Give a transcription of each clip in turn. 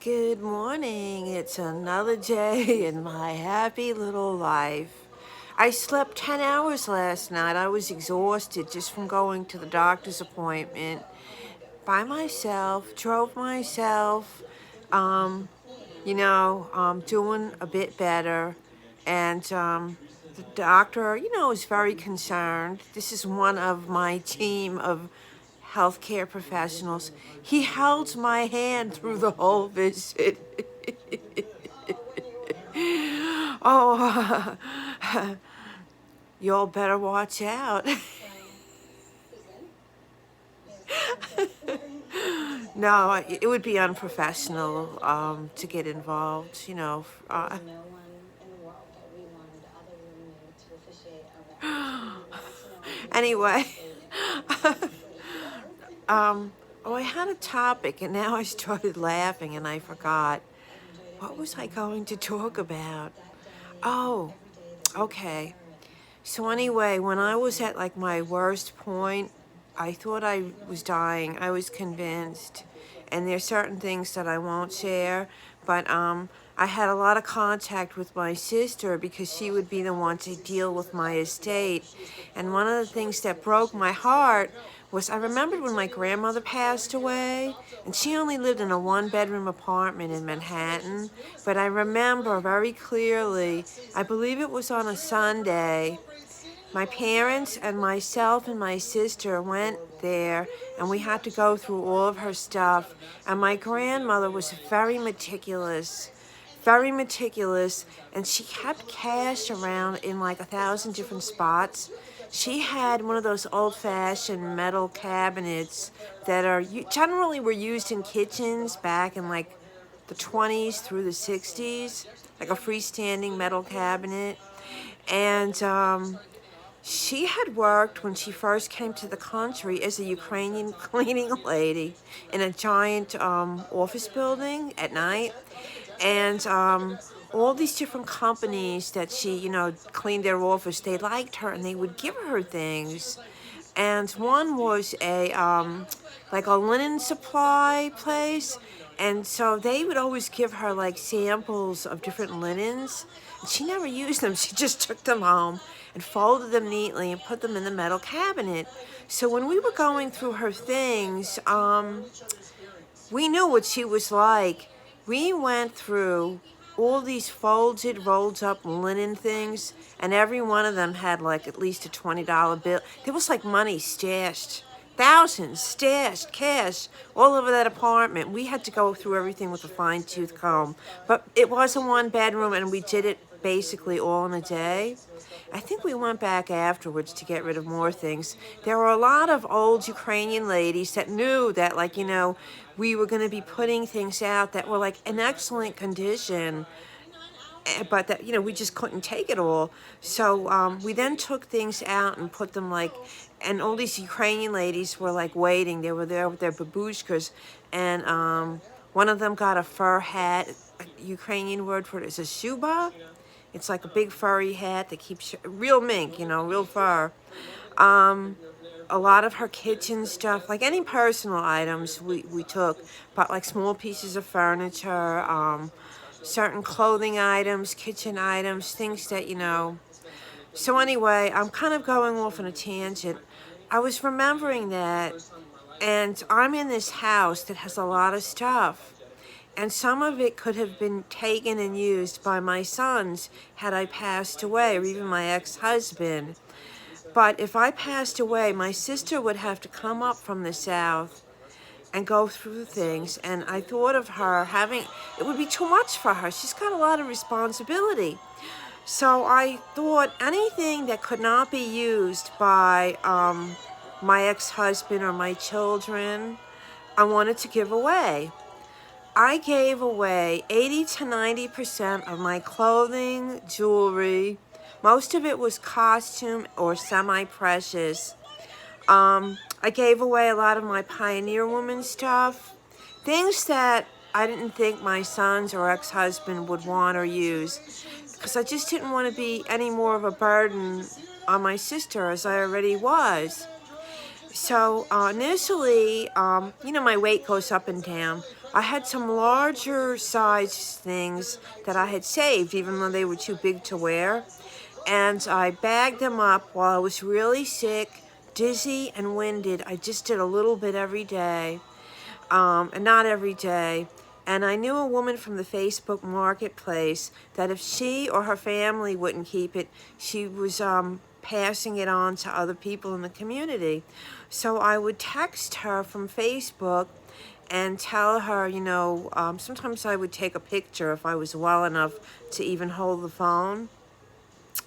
Good morning. It's another day in my happy little life. I slept 10 hours last night. I was exhausted just from going to the doctor's appointment by myself, drove myself, um, doing a bit better. And the doctor, is very concerned. This is one of my team of healthcare professionals. He held my hand through the whole visit. Oh, y'all better watch out. No, it would be unprofessional to get involved, Anyway, oh, I had a topic and now I started laughing and I forgot. What was I going to talk about? Oh, okay. So anyway, when I was at like my worst point, I thought I was dying. I was convinced. And there's certain things that I won't share, but I had a lot of contact with my sister because she would be the one to deal with my estate. And one of the things that broke my heart was I remembered when my grandmother passed away, and she only lived in a one-bedroom apartment in Manhattan, but I remember very clearly, I believe it was on a Sunday, my parents and myself and my sister went there and we had to go through all of her stuff. And my grandmother was very meticulous, and she kept cash around in like 1,000 different spots. She had one of those old-fashioned metal cabinets that generally were used in kitchens back in like the 20s through the 60s, like a freestanding metal cabinet. And she had worked when she first came to the country as a Ukrainian cleaning lady in a giant office building at night. And all these different companies that she, cleaned their office, they liked her and they would give her things. And one was like a linen supply place. And so they would always give her like samples of different linens. And she never used them. She just took them home and folded them neatly and put them in the metal cabinet. So when we were going through her things, we knew what she was like. We went through all these folded, rolled up linen things, and every one of them had like at least a $20 bill. There was like money stashed, thousands stashed, cash, all over that apartment. We had to go through everything with a fine-tooth comb. But it was a one-bedroom, and we did it basically all in a day. I think we went back afterwards to get rid of more things. There were a lot of old Ukrainian ladies that knew that, like, we were going to be putting things out that were like in excellent condition, but that, we just couldn't take it all. So we then took things out and put them like, and all these Ukrainian ladies were like waiting. They were there with their babushkas, and one of them got a fur hat. A Ukrainian word for it is a shuba. It's like a big furry hat that keeps real mink, real fur. A lot of her kitchen stuff, like any personal items we took, but like small pieces of furniture, certain clothing items, kitchen items, things that, So anyway, I'm kind of going off on a tangent. I was remembering that, and I'm in this house that has a lot of stuff. And some of it could have been taken and used by my sons had I passed away, or even my ex-husband. But if I passed away, my sister would have to come up from the south and go through things. And I thought of her it would be too much for her. She's got a lot of responsibility. So I thought anything that could not be used by my ex-husband or my children, I wanted to give away. I gave away 80 to 90% of my clothing, jewelry. Most of it was costume or semi-precious. I gave away a lot of my Pioneer Woman stuff. Things that I didn't think my sons or ex-husband would want or use. Because I just didn't want to be any more of a burden on my sister as I already was. So initially, my weight goes up and down. I had some larger size things that I had saved, even though they were too big to wear. And I bagged them up while I was really sick, dizzy, and winded. I just did a little bit every day, and not every day. And I knew a woman from the Facebook marketplace that if she or her family wouldn't keep it, she was passing it on to other people in the community. So I would text her from Facebook and tell her, sometimes I would take a picture if I was well enough to even hold the phone,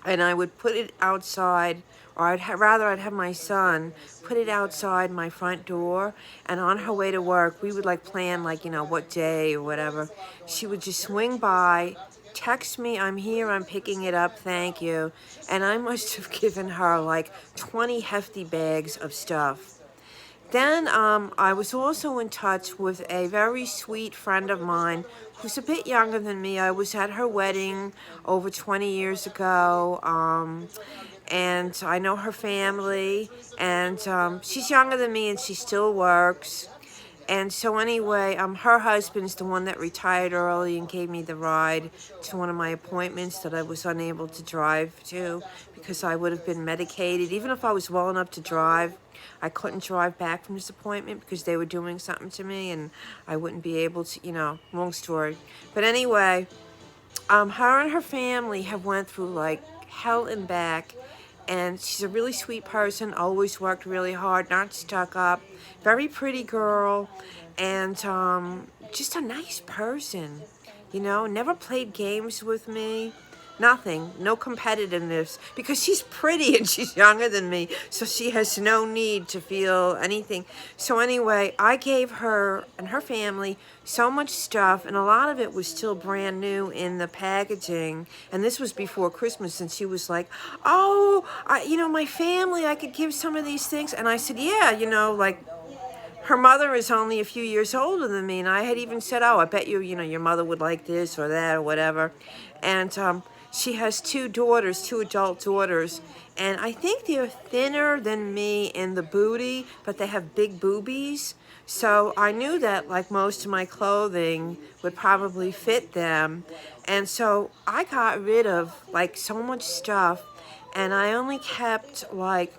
and I would put it outside, or I'd have my son put it outside my front door, and on her way to work, we would like plan what day or whatever. She would just swing by, text me, I'm here, I'm picking it up, thank you. And I must have given her like 20 hefty bags of stuff. Then I was also in touch with a very sweet friend of mine who's a bit younger than me. I was at her wedding over 20 years ago, and I know her family, and she's younger than me and she still works. And so anyway, her husband's the one that retired early and gave me the ride to one of my appointments that I was unable to drive to because I would have been medicated. Even if I was well enough to drive, I couldn't drive back from this appointment because they were doing something to me and I wouldn't be able to, long story. But anyway, her and her family have went through like hell and back, and she's a really sweet person, always worked really hard, not stuck up, very pretty girl, and just a nice person, never played games with me. Nothing, no competitiveness, because she's pretty and she's younger than me, so she has no need to feel anything. So anyway, I gave her and her family so much stuff, and a lot of it was still brand new in the packaging, and this was before Christmas, and she was like, oh, my family, I could give some of these things, and I said, yeah, like, her mother is only a few years older than me, and I had even said, oh, I bet your mother would like this or that or whatever, and she has two adult daughters, and I think they're thinner than me in the booty, but they have big boobies. So I knew that like most of my clothing would probably fit them. And so I got rid of like so much stuff, and I only kept like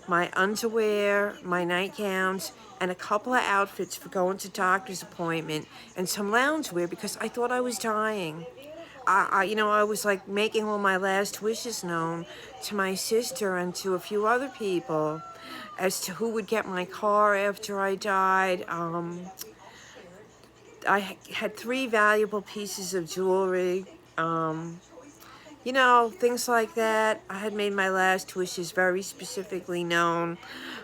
my underwear, my nightgowns, and a couple of outfits for going to doctor's appointment, and some loungewear because I thought I was dying. I was like making all my last wishes known to my sister and to a few other people as to who would get my car after I died. I had 3 valuable pieces of jewelry, things like that. I had made my last wishes very specifically known.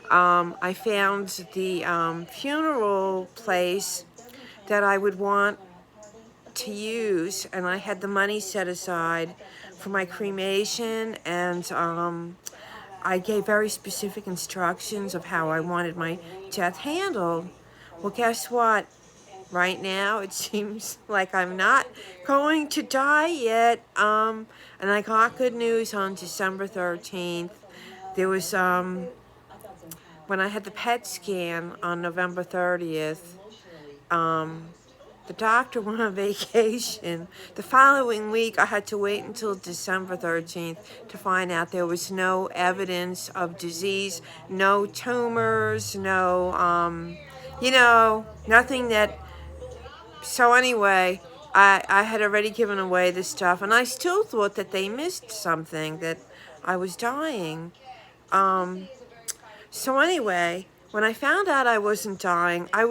I found the funeral place that I would want to use, and I had the money set aside for my cremation, and I gave very specific instructions of how I wanted my death handled. Well, guess what? Right now, it seems like I'm not going to die yet, and I got good news on December 13th. There was, when I had the PET scan on November 30th, the doctor went on vacation. The following week, I had to wait until December 13th to find out there was no evidence of disease, no tumors, no, nothing that... So anyway, I had already given away this stuff, and I still thought that they missed something, that I was dying. So anyway, when I found out I wasn't dying, I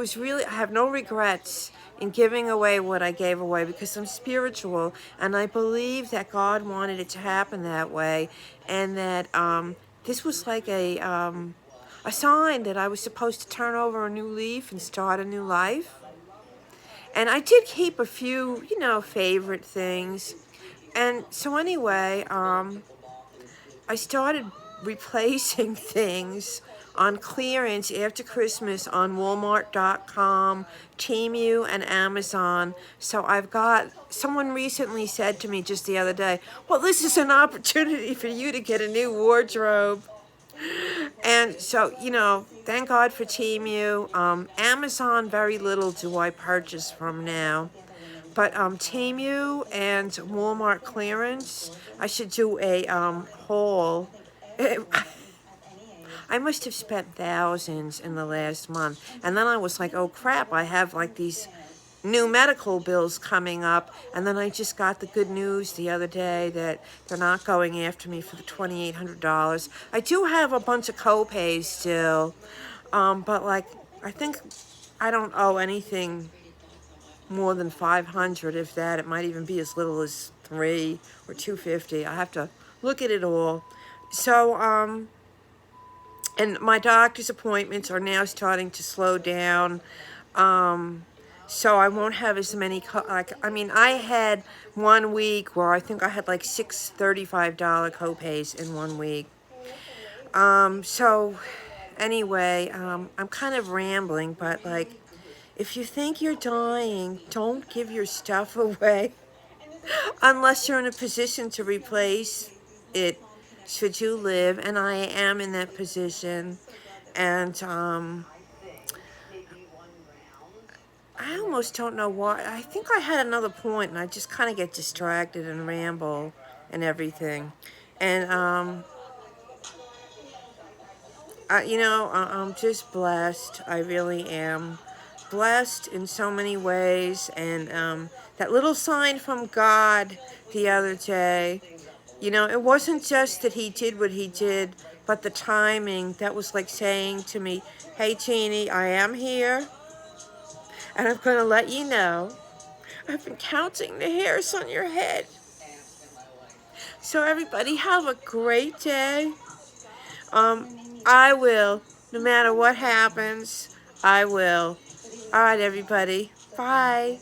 have no regrets in giving away what I gave away because I'm spiritual, and I believe that God wanted it to happen that way, and that this was like a sign that I was supposed to turn over a new leaf and start a new life. And I did keep a few, favorite things. And so anyway, I started replacing things on clearance after Christmas on Walmart.com, Temu, and Amazon. So someone recently said to me just the other day, well, this is an opportunity for you to get a new wardrobe. And so, you know, thank God for Temu. Amazon, very little do I purchase from now. But Temu and Walmart clearance, I should do a haul. I must have spent thousands in the last month. And then I was like, oh crap, I have like these new medical bills coming up. And then I just got the good news the other day that they're not going after me for the $2,800. I do have a bunch of co-pays still, but like, I think I don't owe anything more than 500, if that. It might even be as little as 3 or 250. I have to look at it all. So, and my doctor's appointments are now starting to slow down. So I won't have as many, I mean, I had 1 week where I think I had like six $35 co-pays in 1 week. So anyway, I'm kind of rambling, but like, if you think you're dying, don't give your stuff away unless you're in a position to replace it should you live, and I am in that position. And I almost don't know why. I think I had another point, and I just kind of get distracted and ramble and everything. And you know, I'm just blessed. I really am blessed in so many ways. And that little sign from God the other day, you know, it wasn't just that he did what he did, but the timing that was like saying to me, hey, Jeannie, I am here, and I'm going to let you know I've been counting the hairs on your head. So everybody have a great day. I will, no matter what happens, I will. All right, everybody. Bye.